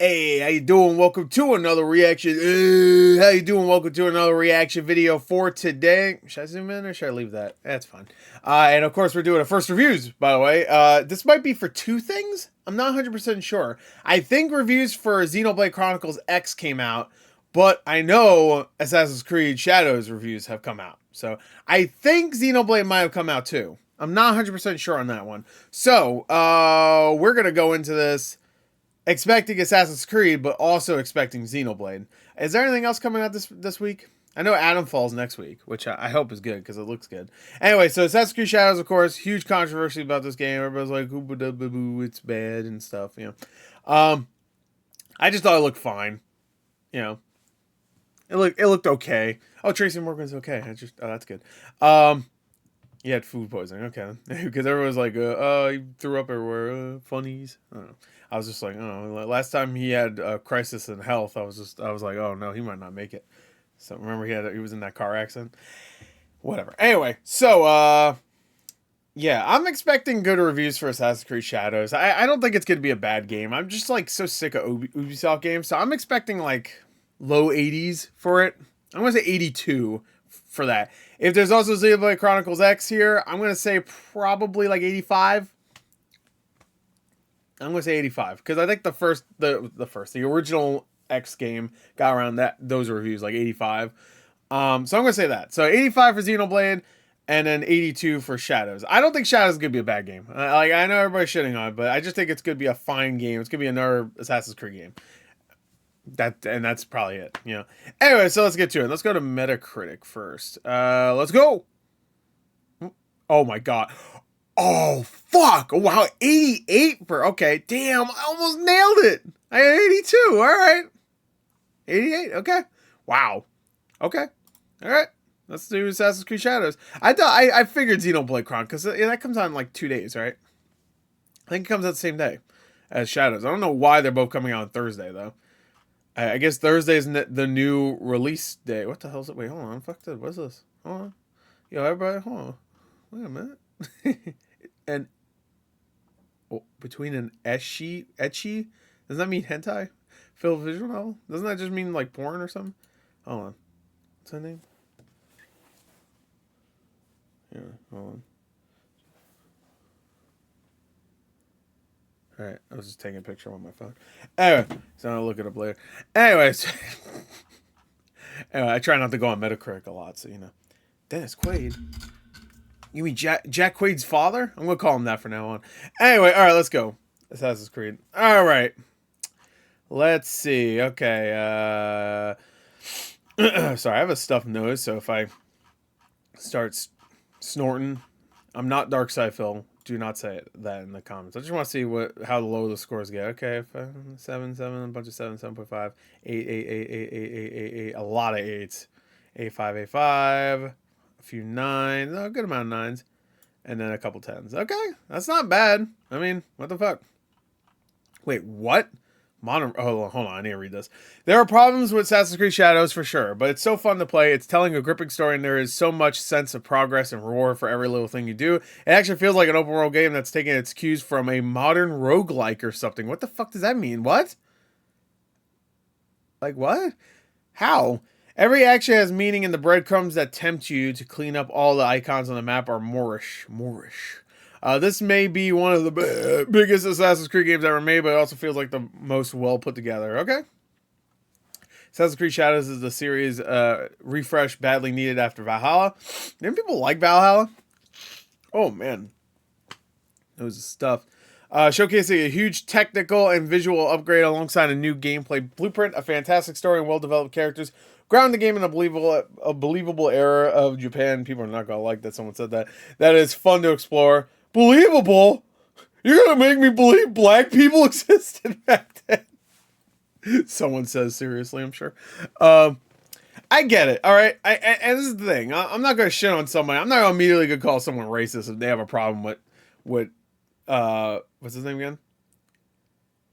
Hey, how you doing? Welcome to another reaction. How you doing? Welcome to another reaction video for today. Should I zoom in or should I leave that? That's fine. And of course, we're doing a first reviews, by the way. This might be for two things. I'm not 100% sure. I think reviews for Xenoblade Chronicles X came out, but I know Assassin's Creed Shadows reviews have come out. So I think Xenoblade might have come out too. I'm not 100% sure on that one. So we're going to go into this expecting Assassin's Creed, but also expecting Xenoblade. Is there anything else coming out this week? I know Adam Falls next week, which I hope is good because it looks good. Anyway, so Assassin's Creed Shadows, of course, huge controversy about this game. Everybody's like, "Ooh, it's bad" and stuff. I just thought it looked fine. It looked okay. Oh, Tracy Morgan's okay. That's good. He had food poisoning. Okay, because everyone's like, he threw up everywhere. Funnies. I don't know. I was just like, oh, last time he had a crisis in health, I was like, oh no, he might not make it. So remember he was in that car accident. Whatever. Anyway, so yeah, I'm expecting good reviews for Assassin's Creed Shadows. I don't think it's gonna be a bad game. I'm just like so sick of Ubisoft games, so I'm expecting like low 80s for it. I'm gonna say 82 for that. If there's also Xenoblade Chronicles X here, I'm gonna say probably like 85. I'm gonna say 85 because I think the original X game got around those reviews like 85. So I'm gonna say that. So 85 for Xenoblade, and then 82 for Shadows. I don't think Shadows is gonna be a bad game. I know everybody's shitting on it, but I just think it's gonna be a fine game. It's gonna be another Assassin's Creed game. That's probably it. Anyway, so let's get to it. Let's go to Metacritic first. Let's go. Oh my god. Oh, fuck. Oh, wow. 88 for... Okay, damn. I almost nailed it. I had 82. All right. 88. Okay. Wow. Okay. All right. Let's do Assassin's Creed Shadows. I figured Xenoblade Chronicles, because that comes out in like 2 days, right? I think it comes out the same day as Shadows. I don't know why they're both coming out on Thursday, though. I guess Thursday is the new release day. What the hell is it? Wait, hold on. Fuck this. What's this? Hold on. Yo, everybody, hold on. Wait a minute. And between an ecchi, does that mean hentai? Film visual novel? Doesn't that just mean like porn or something? Hold on. What's that name? Yeah, hold on. Alright, I was just taking a picture on my phone. Anyway, so I'll look it up later. Anyways. Anyway, I try not to go on Metacritic a lot, so Dennis Quaid. You mean Jack Quaid's father? I'm going to call him that from now on. Anyway, all right, let's go. Assassin's Creed. All right. Let's see. Okay. Sorry, I have a stuffed nose, so if I start snorting, I'm not Dark Side Phil. Do not say that in the comments. I just want to see how low the scores get. Okay, 7, a bunch of 7, 7.5, 8, 8, 8, 8, 8, 8, 8, 8, a lot of 8s. 8.5, 8.5. A few 9s, a good amount of 9s, and then a couple 10s. Okay, that's not bad. I mean, what the fuck? Wait, what? Hold on, I need to read this. There are problems with Assassin's Creed Shadows for sure, but it's so fun to play. It's telling a gripping story, and there is so much sense of progress and reward for every little thing you do. It actually feels like an open world game that's taking its cues from a modern roguelike or something. What the fuck does that mean? What? Like what? How? Every action has meaning, and the breadcrumbs that tempt you to clean up all the icons on the map are Moorish. This may be one of the biggest Assassin's Creed games ever made, but it also feels like the most well put together. Okay. Assassin's Creed Shadows is the series refresh badly needed after Valhalla. Didn't people like Valhalla? Oh, man. Those stuff. Showcasing a huge technical and visual upgrade alongside a new gameplay blueprint, a fantastic story, and well-developed characters. Ground the game in a believable era of Japan. People are not going to like that someone said that. That is fun to explore. Believable? You're going to make me believe black people existed back then? Someone says seriously, I'm sure. I get it, all right? And this is the thing. I'm not going to shit on somebody. I'm not going to immediately go call someone racist if they have a problem with what's his name again?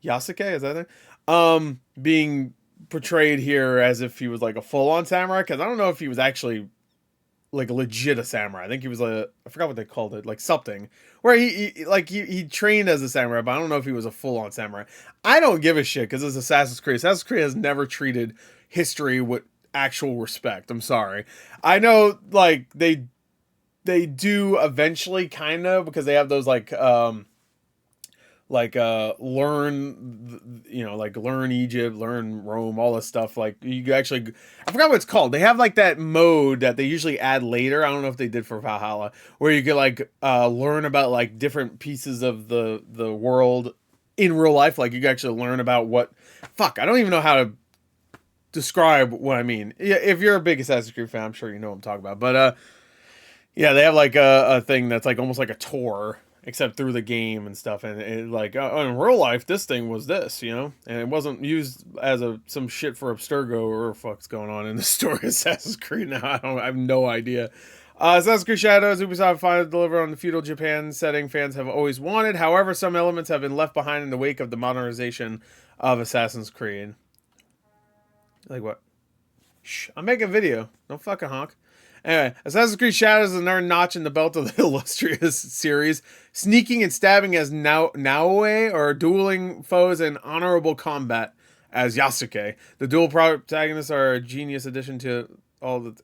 Yasuke, is that it? Being portrayed here as if he was like a full-on samurai, because I don't know if he was actually like legit a samurai. I think he was I forgot what they called it, like something where he trained as a samurai, but I don't know if he was a full on samurai. I don't give a shit because it's Assassin's Creed. Assassin's Creed has never treated history with actual respect. I'm sorry. I know like they do eventually kind of because they have those learn, you know, like learn Egypt, learn Rome, all this stuff. Like you actually, I forgot what it's called. They have like that mode that they usually add later. I don't know if they did for Valhalla, where you could like learn about like different pieces of the world in real life. Like you could actually learn about I don't even know how to describe what I mean. Yeah, if you're a big Assassin's Creed fan, I'm sure you know what I'm talking about. But yeah, they have like a thing that's like almost like a tour, except through the game and stuff. And like in real life, this thing was this, you know, and it wasn't used as some shit for Abstergo or what the fuck's going on in the story of Assassin's Creed now. I have no idea. Assassin's Creed Shadows, Ubisoft finally delivered on the feudal Japan setting fans have always wanted. However, some elements have been left behind in the wake of the modernization of Assassin's Creed. Like what? Shh, I'm making a video. Don't fucking honk. Anyway, Assassin's Creed Shadows is another notch in the belt of the illustrious series. Sneaking and stabbing as Naoe, or dueling foes in honorable combat as Yasuke. The dual protagonists are a genius addition to all the...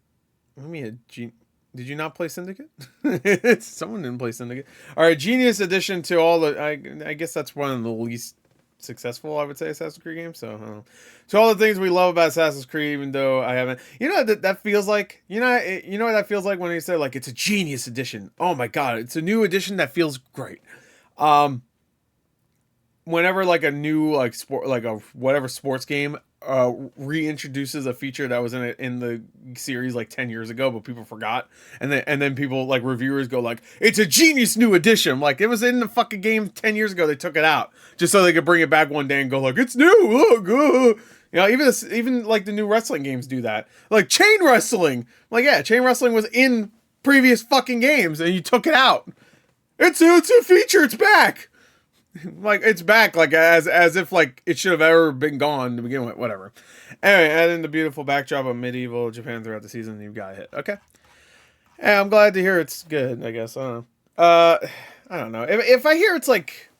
Did you not play Syndicate? Someone didn't play Syndicate. All right, genius addition to all the... I guess that's one of the least successful, I would say, Assassin's Creed games. So, I don't know. So all the things we love about Assassin's Creed, even though I haven't... You know that feels like... You know what that feels like when you say, like, it's a genius edition. Oh my god, it's a new edition that feels great. Whenever, like, a new, like, sport... Like, a whatever sports game reintroduces a feature that was in the series like 10 years ago, but people forgot, and then people like reviewers go like, it's a genius new edition. Like, it was in the fucking game 10 years ago, they took it out just so they could bring it back one day and go like, it's new, look, you know, even like the new wrestling games do that, like chain wrestling. Like, yeah, chain wrestling was in previous fucking games and you took it out. It's a feature, it's back. Like, it's back, like, as if, like, it should have ever been gone to begin with. Whatever. Anyway, add in the beautiful backdrop of medieval Japan throughout the season, you've got a hit. Okay. Yeah, I'm glad to hear it's good, I guess. I don't know. I don't know. If I hear it's, like,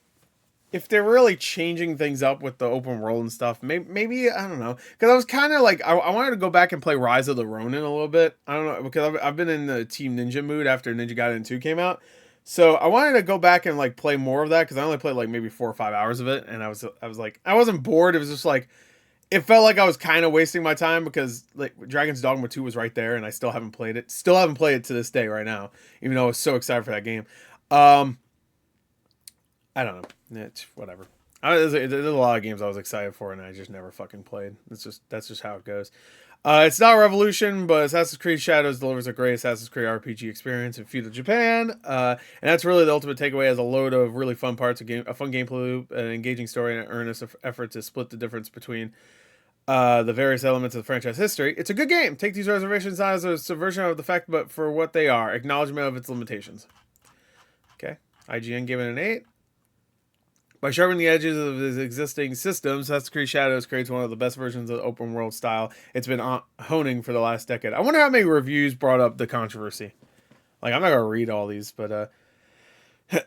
if they're really changing things up with the open world and stuff, maybe I don't know. Because I was kind of, like, I wanted to go back and play Rise of the Ronin a little bit. I don't know, because I've been in the Team Ninja mood after Ninja Gaiden 2 came out. So I wanted to go back and like play more of that because I only played like maybe 4 or 5 hours of it, and I was like, I wasn't bored. It was just like, it felt like I was kind of wasting my time because like Dragon's Dogma 2 was right there, and I still haven't played it. Still haven't played it to this day right now, even though I was so excited for that game. I don't know. It's whatever. There's a lot of games I was excited for, and I just never fucking played. That's just how it goes. It's not a revolution, but Assassin's Creed Shadows delivers a great Assassin's Creed RPG experience in feudal Japan, and that's really the ultimate takeaway. As a load of really fun parts, a fun gameplay loop, an engaging story, and an earnest effort to split the difference between the various elements of the franchise history. It's a good game. Take these reservations not as a subversion of the fact, but for what they are. Acknowledgement of its limitations. Okay. IGN gave it an 8. By sharpening the edges of his existing systems, Assassin's Creed Shadows creates one of the best versions of the open world style it's been honing for the last decade. I wonder how many reviews brought up the controversy. Like, I'm not going to read all these, but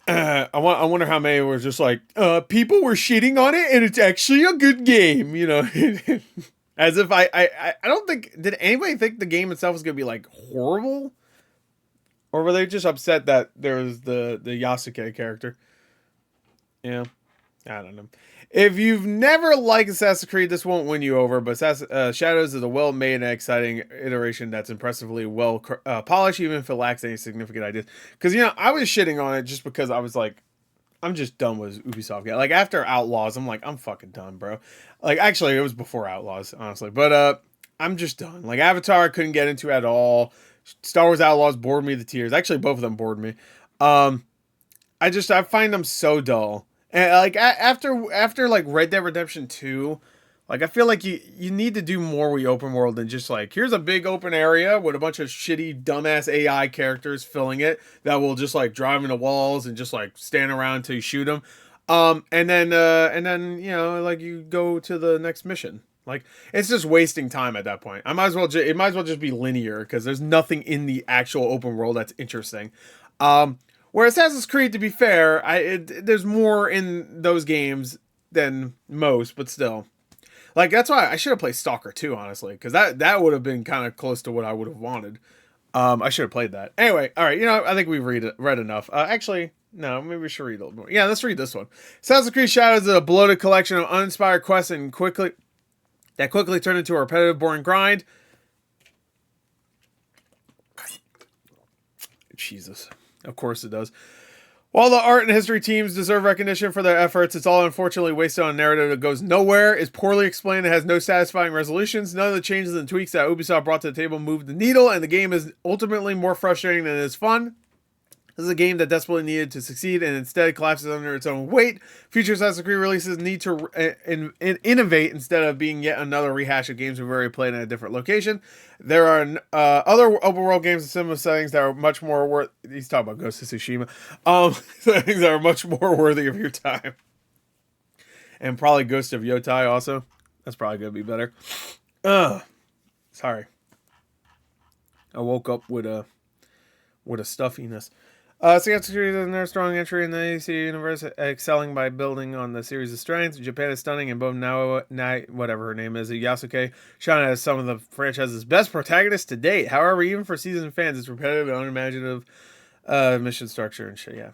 I wonder how many were just like, people were shitting on it and it's actually a good game, you know? As if I don't think, did anybody think the game itself was going to be like horrible? Or were they just upset that there was the Yasuke character? Yeah. I don't know. If you've never liked Assassin's Creed, this won't win you over, but Shadows is a well-made and exciting iteration that's impressively well polished, even if it lacks any significant ideas. Because, you know, I was shitting on it just because I was like, I'm just done with Ubisoft. Like, after Outlaws, I'm like, I'm fucking done, bro. Like, actually, it was before Outlaws, honestly. But I'm just done. Like, Avatar I couldn't get into at all. Star Wars Outlaws bored me to tears. Actually, both of them bored me. I find them so dull. And like after like Red Dead Redemption 2, like I feel like you need to do more with open world than just like, here's a big open area with a bunch of shitty dumbass AI characters filling it that will just like drive into walls and just like stand around until you shoot them. And then you know, like you go to the next mission. Like, it's just wasting time at that point. I might as well it might as well just be linear, because there's nothing in the actual open world that's interesting. Where Assassin's Creed, to be fair, there's more in those games than most, but still. Like, that's why I should have played Stalker 2, honestly, because that would have been kind of close to what I would have wanted. I should have played that. Anyway, all right, I think we've read enough. Actually, no, maybe we should read a little more. Yeah, let's read this one. Assassin's Creed Shadows is a bloated collection of uninspired quests and quickly turn into a repetitive, boring grind. Jesus. Of course it does. While the art and history teams deserve recognition for their efforts, it's all unfortunately wasted on a narrative that goes nowhere, is poorly explained, and has no satisfying resolutions. None of the changes and tweaks that Ubisoft brought to the table moved the needle, and the game is ultimately more frustrating than it is fun. This is a game that desperately needed to succeed and instead collapses under its own weight. Future Assassin's Creed releases need to innovate instead of being yet another rehash of games we've already played in a different location. There are other open world games in similar settings that are much more worth. He's talking about Ghost of Tsushima. Settings that are much more worthy of your time. And probably Ghost of Yotai also. That's probably going to be better. Sorry. I woke up with a stuffiness. Assassin's Creed is another strong entry in the AC universe, excelling by building on the series' strengths. Japan is stunning, and both whatever her name is, Yasuke, shine as some of the franchise's best protagonists to date. However, even for seasoned fans, it's repetitive and unimaginative mission structure and shit. Yeah,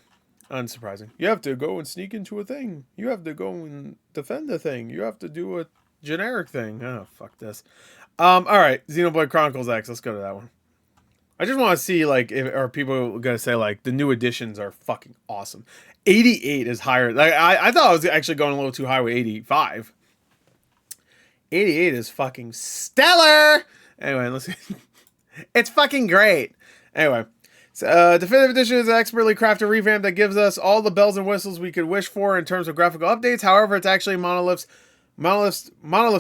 unsurprising. You have to go and sneak into a thing. You have to go and defend a thing. You have to do a generic thing. Oh, fuck this. All right, Xenoblade Chronicles X. Let's go to that one. I just want to see, like, are people going to say, like, the new additions are fucking awesome. 88 is higher. Like, I thought I was actually going a little too high with 85. 88 is fucking stellar! Anyway, let's see. It's fucking great. Anyway. Definitive Edition is an expertly crafted revamp that gives us all the bells and whistles we could wish for in terms of graphical updates. However, it's actually Monolith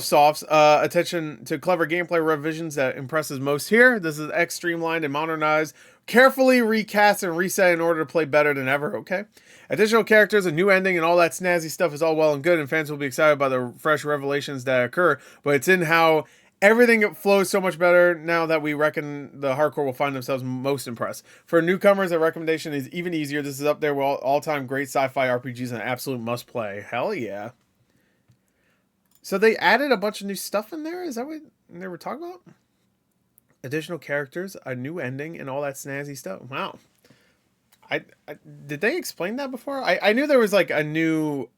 Soft's attention to clever gameplay revisions that impresses most here. This is X streamlined and modernized, carefully recast and reset in order to play better than ever, okay? Additional characters, a new ending, and all that snazzy stuff is all well and good, and fans will be excited by the fresh revelations that occur, but it's in how everything flows so much better now that we reckon the hardcore will find themselves most impressed. For newcomers, a recommendation is even easier. This is up there with all-time great sci-fi RPGs and an absolute must-play. Hell yeah. So they added a bunch of new stuff in there? Is that what they were talking about? Additional characters, a new ending, and all that snazzy stuff. Wow. I did they explain that before? I knew there was like a new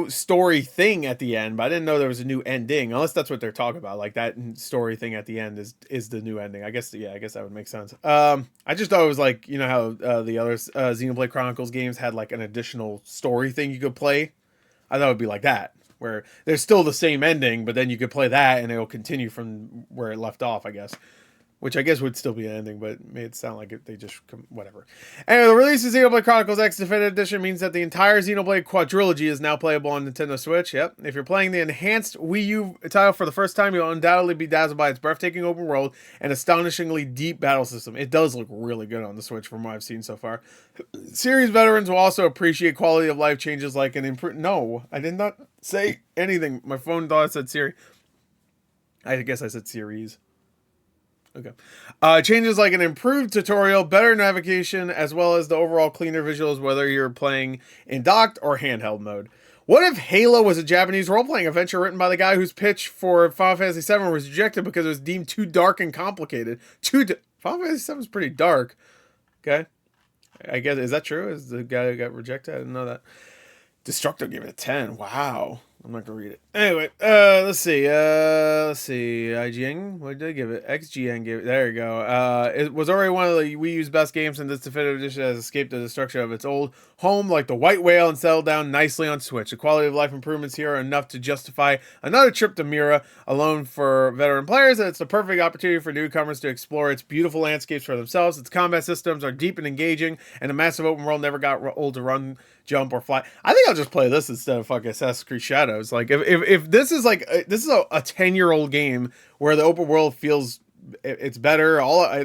story thing at the end, but I didn't know there was a new ending, unless that's what they're talking about. Like that story thing at the end is the new ending. I guess that would make sense. I just thought it was like, you know how the other Xenoblade Chronicles games had like an additional story thing you could play. I thought it would be like that, where there's still the same ending, but then you could play that and it'll continue from where it left off, I guess. Which I guess would still be an ending, but it made it sound like they just... whatever. Anyway, the release of Xenoblade Chronicles X Definitive Edition means that the entire Xenoblade quadrilogy is now playable on Nintendo Switch. Yep. If you're playing the enhanced Wii U title for the first time, you'll undoubtedly be dazzled by its breathtaking open world and astonishingly deep battle system. It does look really good on the Switch from what I've seen so far. Series veterans will also appreciate quality of life changes like an improved... No, I did not say anything. My phone thought I said Siri. I guess I said series. Okay. Changes like an improved tutorial, better navigation, as well as the overall cleaner visuals, whether you're playing in docked or handheld mode. What if Halo was a Japanese role-playing adventure written by the guy whose pitch for Final Fantasy VII was rejected because it was deemed too dark and complicated? Final Fantasy VII is pretty dark. Okay. I guess, is that true? Is the guy who got rejected? I didn't know that. Destructo gave it a 10. Wow. I'm not gonna read it. Anyway, let's see. IGN, what did they give it? XGN gave it. There you go. It was already one of the Wii U's best games, and this definitive edition has escaped the destruction of its old home like the white whale and settled down nicely on Switch. The quality of life improvements here are enough to justify another trip to Mira alone for veteran players, and it's the perfect opportunity for newcomers to explore its beautiful landscapes for themselves. Its combat systems are deep and engaging, and the massive open world never got old to run, jump, or fly. I think I'll just play this instead of fucking Assassin's Creed Shadows. Like, if this is like this is a 10-year-old game where the open world feels it's better,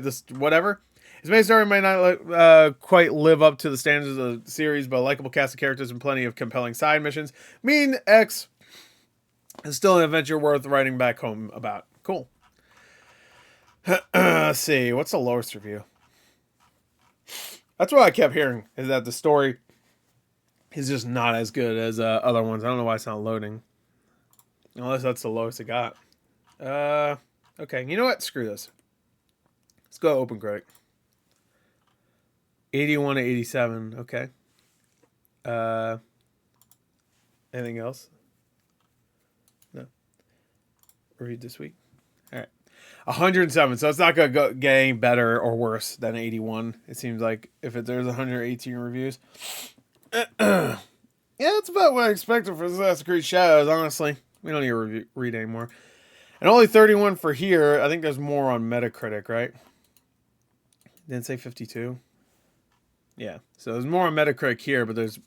this whatever. Its main story might not quite live up to the standards of the series, but a likable cast of characters and plenty of compelling side missions mean X It's still an adventure worth writing back home about. Cool. Let's see. What's the lowest review? That's what I kept hearing, is that the story is just not as good as other ones. I don't know why it's not loading. Unless that's the lowest it got. Okay. You know what? Screw this. Let's go open critic. 81 to 87. Okay. Anything else? No. Read this week. All right. 107. So it's not going to get any better or worse than 81. It seems like if there's 118 reviews. Yeah, that's about what I expected for Assassin's Creed Shadows, honestly. We don't need to read anymore. And only 31 for here. I think there's more on Metacritic, right? Didn't say 52. Yeah. So there's more on Metacritic here, but there's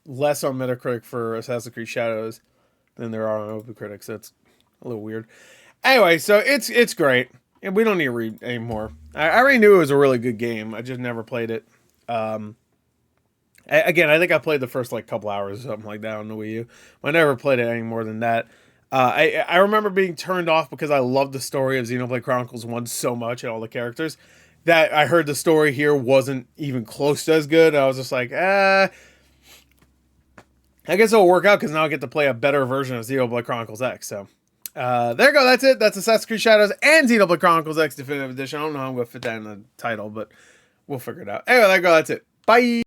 less on Metacritic for Assassin's Creed Shadows than there are on OpenCritic. So it's a little weird. Anyway, so it's great. And we don't need to read anymore. I already knew it was a really good game. I just never played it. Again, I think I played the first like couple hours or something like that on the Wii U. I never played it any more than that. I remember being turned off because I loved the story of Xenoblade Chronicles 1 so much and all the characters that I heard the story here wasn't even close to as good. I was just like, I guess it'll work out because now I get to play a better version of Xenoblade Chronicles X. So there you go. That's it. That's Assassin's Creed Shadows and Xenoblade Chronicles X Definitive Edition. I don't know how I'm going to fit that in the title, but we'll figure it out. Anyway, there you go. That's it. Bye.